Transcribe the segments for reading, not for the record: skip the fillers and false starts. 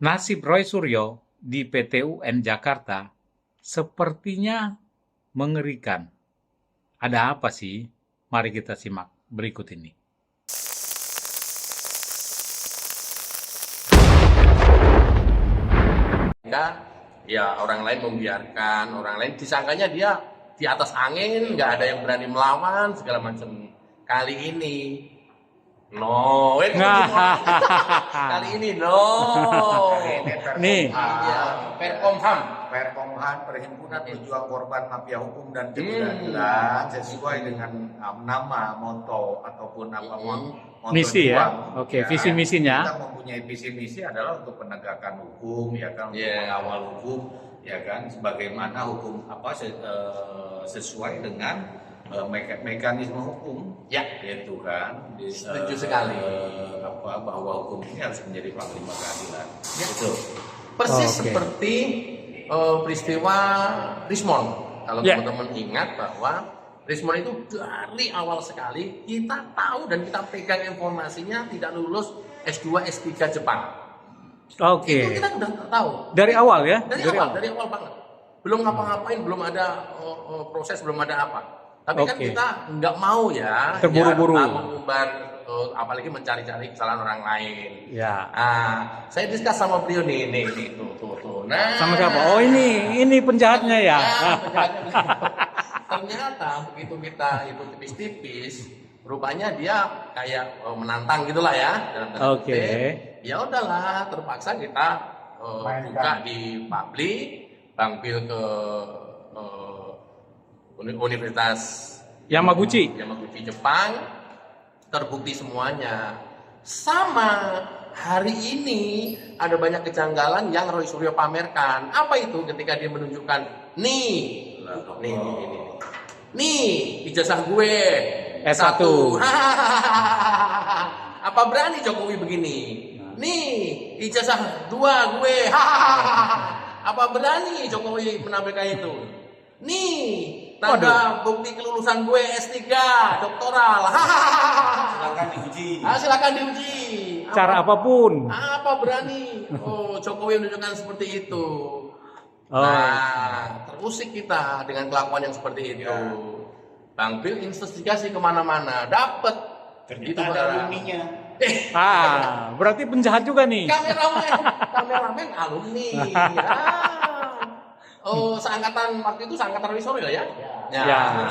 Nasib Roy Suryo di PT UN Jakarta sepertinya mengerikan. Ada apa sih? Mari kita simak berikut ini. Ya orang lain membiarkan, orang lain disangkanya dia di atas angin, nggak ada yang berani melawan segala macam. Kali ini kali ini Nih, Perkomham Perhimpunan Pejuang Korban Mafia Hukum dan Ketidakadilan sesuai dengan nama, moto ataupun apa moto misi ya. juang. Oke, visi misinya. Kita mempunyai visi misi adalah untuk penegakan hukum, ya kan, untuk mengawal hukum, ya kan, sebagaimana hukum sesuai dengan mekanisme hukum, ya yaitu kan. setuju sekali. Bahwa hukum ini harus menjadi panglima keadilan. Ya. Itu. Persis Oke. seperti peristiwa Rismond. Kalau Ya. teman-teman ingat bahwa Rismond itu dari awal sekali kita tahu dan kita pegang informasinya tidak lulus S2, S3 Jepang. Itu Oke. kita sudah tahu. Dari awal ya? Dari awal banget. Belum ngapa-ngapain, belum ada proses, belum ada apa. Tapi kan Oke. kita nggak mau ya, Terburu-buru. ya mengumbar, apalagi mencari-cari kesalahan orang lain. Ya. Saya diskus sama beliau nih, tuh. Nah, Sama siapa? Oh, ini penjahatnya ya. penjahatnya. Ternyata begitu kita itu tipis-tipis, rupanya dia kayak menantang gitulah ya. dalam tanda Oke. kutip. Ya udahlah, terpaksa kita buka di publik, Bang Bill ke Universitas Yamaguchi. Jepang, terbukti semuanya. Sama hari ini ada banyak kejanggalan yang Roy Suryo pamerkan. Apa itu? Ketika dia menunjukkan nih, ijazah gue S1. Apa berani Jokowi begini? Nih, ijazah 2 gue. Apa berani Jokowi menampilkan itu? Nih, tanda bukti kelulusan gue S3, doktoral. Silakan diuji. Silakan diuji. Cara apapun. Apa berani? Jokowi menunjukkan seperti itu. Oh. Nah, terusik kita dengan kelakuan yang seperti itu. Bang Bill investigasi kemana-mana, dapat. Ternyata ada alumninya. Berarti penjahat juga nih. Kameramen alumni. Seangkatan waktu itu seangkatan Roy Suryo ya? Ya.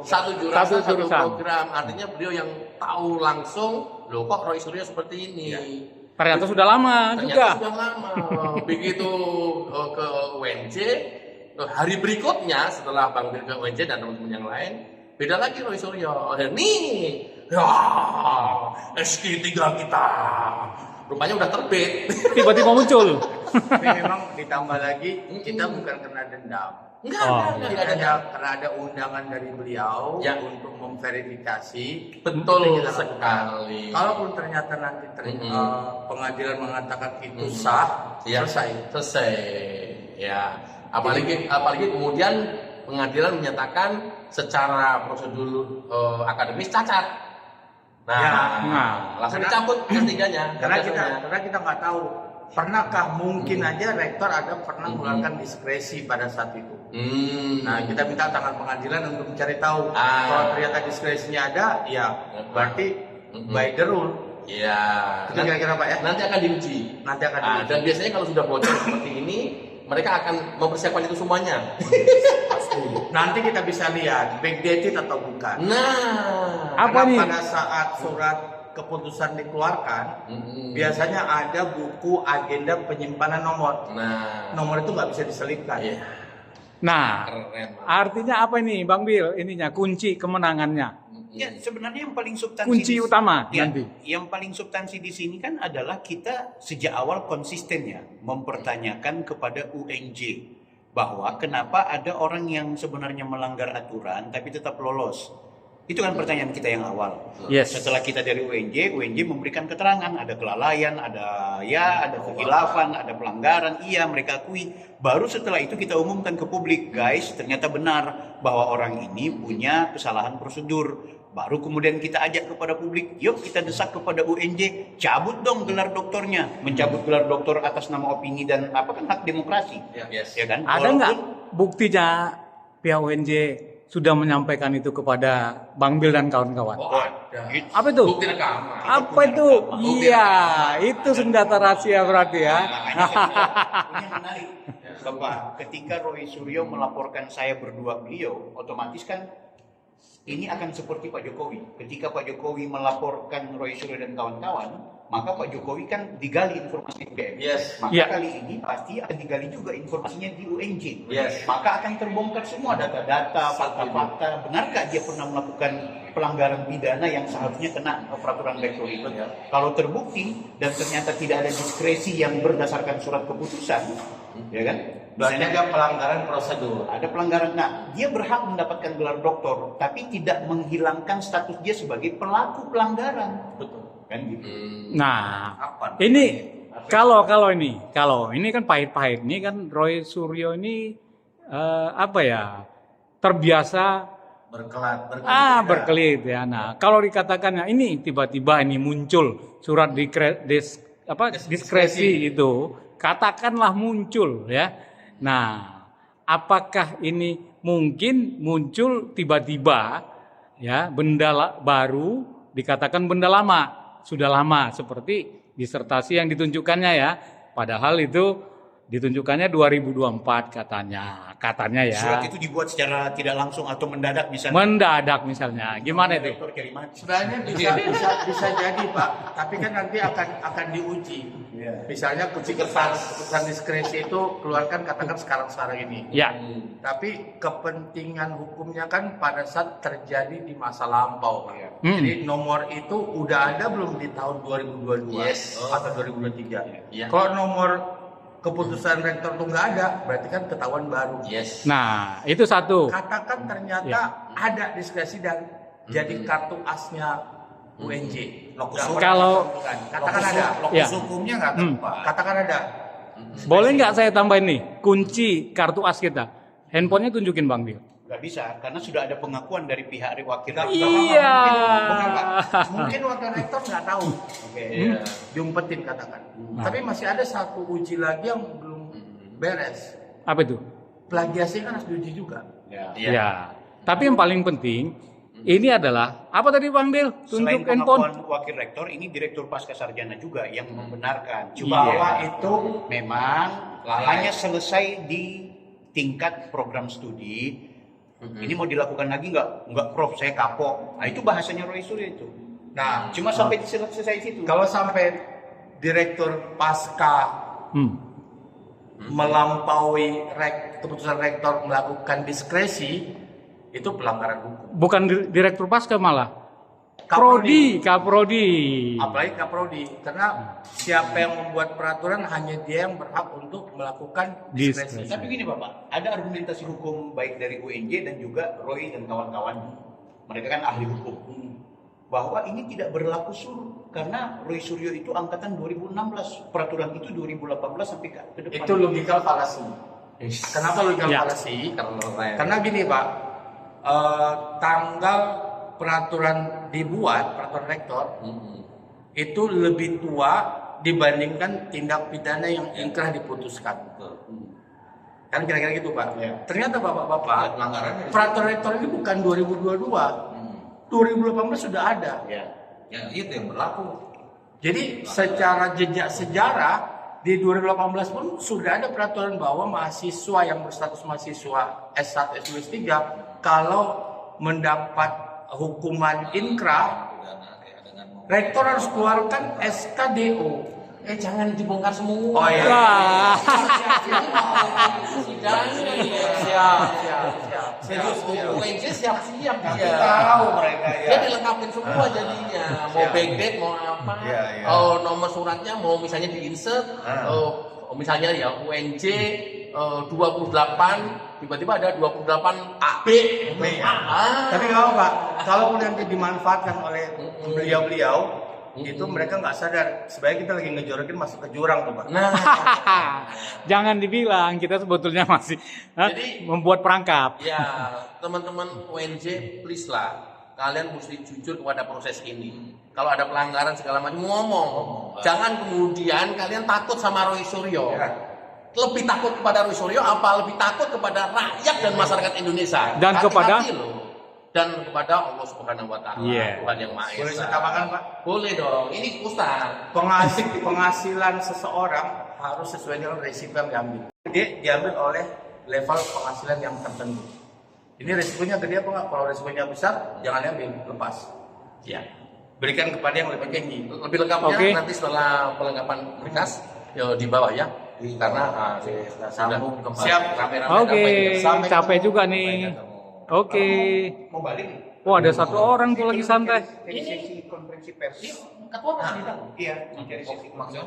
Satu jurusan, Satu satu jurusan. program. Artinya beliau yang tahu langsung, loh kok Roy Suryo seperti ini. Ternyata sudah lama Ternyata juga. sudah lama. Begitu ke UNJ, hari berikutnya setelah Bang Bir ke UNJ dan teman-teman yang lain, beda lagi Roy Suryo. Nih, ya, SK3 kita. Rupanya udah terbit. Tiba-tiba muncul. Tapi memang ditambah lagi kita bukan kena dendam. Enggak Karena ada undangan dari beliau Ya. untuk memverifikasi. Betul Kita lakukan. sekali. Kalaupun ternyata nanti pengadilan mengatakan itu sah, Ya, selesai. Ya, apalagi kemudian pengadilan menyatakan secara prosedur akademis cacat. Langsung dicabut S3-nya. karena kita nggak tahu. Pernahkah mungkin aja rektor ada pernah mengeluarkan diskresi pada saat itu. Nah, kita minta tangan pengadilan untuk mencari tahu. Kalau ternyata diskresinya ada, ya berarti by the rule. Iya. Itu kira-kira Pak ya? Nanti akan diuji. Dan biasanya kalau sudah bocor seperti ini, mereka akan mempersiapkan itu semuanya. Nanti kita bisa lihat backdated atau bukan. Nah, Apa Karena nih? pada saat surat keputusan dikeluarkan, biasanya ada buku agenda penyimpanan nomor. Nomor itu nggak bisa diselipkan. Iya. Nah, Keren. artinya apa ini Bang Bill? Ininya kunci kemenangannya. Ya, sebenarnya yang paling substansi Kunci utama ya, nanti. yang paling substansi di sini kan adalah kita sejak awal konsisten ya mempertanyakan kepada UNJ bahwa kenapa ada orang yang sebenarnya melanggar aturan tapi tetap lolos. Itu kan pertanyaan kita yang awal. Yes. Setelah kita dari UNJ memberikan keterangan, ada kelalaian, ada kehilafan, ada pelanggaran, iya mereka akui. Baru setelah itu kita umumkan ke publik, guys, ternyata benar bahwa orang ini punya kesalahan prosedur. Baru kemudian kita ajak kepada publik, yuk kita desak kepada UNJ, cabut dong gelar doktornya. Mencabut gelar doktor atas nama opini dan apa kan hak demokrasi. Yes. Ya kan? Ada nggak buktinya pihak UNJ sudah menyampaikan itu kepada Bang Bil dan kawan-kawan? Oh, ada. Apa itu? Bukti rekaman. Apa itu? Iya, itu senjata rahasia berarti ya. Makanya ini menarik. Bapak, ketika Roy Suryo melaporkan saya berdua beliau, otomatis kan ini akan seperti Pak Jokowi. Ketika Pak Jokowi melaporkan Roy Suryo dan kawan-kawan, maka Pak Jokowi kan digali informasi UGM. Yes. Maka Ya. kali ini pasti akan digali juga informasinya di UNJ. Yes. Maka akan terbongkar semua data-data, fakta-fakta. Benarkah dia pernah melakukan pelanggaran pidana yang seharusnya kena peraturan rektor itu? Kalau terbukti dan ternyata tidak ada diskresi yang berdasarkan surat keputusan, ya kan? Berarti ada pelanggaran prosedur. Ada pelanggaran. Nah, dia berhak mendapatkan gelar doktor, tapi tidak menghilangkan status dia sebagai pelaku pelanggaran. Betul. Kan gitu. Nah, Apa? ini kalau ini kan pahit-pahit. Ini kan Roy Suryo ini apa ya? Terbiasa berkelit ya. Nah, kalau dikatakan ini tiba-tiba ini muncul surat diskresi itu, katakanlah muncul ya. Nah, apakah ini mungkin muncul tiba-tiba ya benda baru dikatakan benda lama, sudah lama seperti disertasi yang ditunjukkannya ya. Padahal itu ditunjukkannya 2024 katanya ya. Surat itu dibuat secara tidak langsung atau mendadak misalnya. Mendadak misalnya. Gimana itu? Dokter cari mati. Sebenarnya bisa jadi Pak, tapi kan nanti akan diuji. Misalnya keputusan diskresi itu keluarkan katakan sekarang ini. Ya. Tapi kepentingan hukumnya kan pada saat terjadi di masa lampau, Pak. Jadi nomor itu udah ada belum di tahun 2022 atau 2023? Iya. Kalau nomor keputusan rektor itu nggak ada, berarti kan ketahuan baru. Yes. Nah, itu satu. Katakan ternyata Ya. ada diskresi dan jadi kartu asnya UNJ. Kalau katakan ada, Ya. Hukumnya nggak tepat. katakan ada. Boleh nggak saya tambahin nih kunci kartu as kita? Handphonenya tunjukin Bang Bil. Nggak bisa, karena sudah ada pengakuan dari pihak wakil. Iya. Mungkin wakil rektor nggak tahu. Diumpetin katakan. Tapi masih ada satu uji lagi yang belum beres. Apa itu? Plagiasi kan harus diuji juga. Ya. Tapi yang paling penting ini adalah apa tadi Bang Bil? Selain Tunjuk handphone. pengakuan wakil rektor, ini direktur pasca sarjana juga yang membenarkan. Bahwa Iya. itu Memang hanya selesai di tingkat program studi. Ini mau dilakukan lagi nggak Prof, saya kapok. Nah itu bahasanya Roy Suryo itu. nah Cuma sampai selesai situ. kalau sampai direktur pasca melampaui keputusan rektor melakukan diskresi, itu pelanggaran hukum. Bukan direktur pasca malah. Kaprodi. Kaprodi. Apalagi Kaprodi, karena siapa yang membuat peraturan hanya dia yang berhak untuk melakukan diskresi. Tapi gini Bapak, ada argumentasi hukum baik dari UNJ dan juga Roy dan kawan-kawan. Mereka kan ahli hukum. Bahwa ini tidak berlaku surut karena Roy Suryo itu angkatan 2016, peraturan itu 2018 sampai ke depan. Itu logical fallacy. Kenapa logical Ya. fallacy? Karena gini Pak, tanggal peraturan dibuat, peraturan rektor, itu lebih tua dibandingkan tindak pidana yang ingkrah diputuskan. Kan kira-kira gitu Pak. Ternyata Bapak-Bapak, peraturan rektor ini bukan 2022, 2018 sudah ada. Ya itu yang berlaku. Jadi secara jejak sejarah di 2018 pun sudah ada peraturan bahwa mahasiswa yang berstatus mahasiswa S1, S2, S3 kalau mendapat hukuman inkrah, rektor harus keluarkan SKDO. Jangan dibongkar semua. Oh iya. Wah. Siap. UNJ siap-siap Tapi dia. tahu mereka ya. Dia dilengkapin semua jadinya. Mau backdate, mau apa. Nomor suratnya mau misalnya di-insert. Misalnya ya UNJ 28, tiba-tiba ada 28 AB. Tapi kalau Pak, kalaupun nanti dimanfaatkan oleh beliau-beliau, itu mereka nggak sadar sebenarnya kita lagi ngejorokin masuk ke jurang tuh Pak. Nah, Jangan dibilang kita sebetulnya masih Jadi- membuat perangkap. ya teman-teman UNJ please lah. kalian mesti jujur kepada proses ini. Kalau ada pelanggaran segala macam ngomong. Jangan kemudian kalian takut sama Roy Suryo. Lebih takut kepada Roy Suryo apa lebih takut kepada rakyat dan masyarakat Indonesia? Dan kepada dan kepada Allah Subhanahu wa taala, Tuhan yang Maha Esa. Boleh saya tambahkan, Pak? Boleh dong. Ini Ustaz. Penghasilan seseorang harus sesuai dengan risiko yang diambil. Dia diambil oleh level penghasilan yang tertentu. Ini risikonya gede apa enggak? Kalau risikonya besar, jangan diambil, lepas. Ya. Berikan kepada yang lebih tinggi. Lebih lengkapnya nanti setelah pelengkapan berkas di bawah ya. Karena kita sambung kembali. Siap. Oke, capek juga nih. Oke. Mau balik? Oh, ada satu orang tuh lagi santai. Ini sesi konferensi pers. Ketua kan? Iya, dari sesi Maksudnya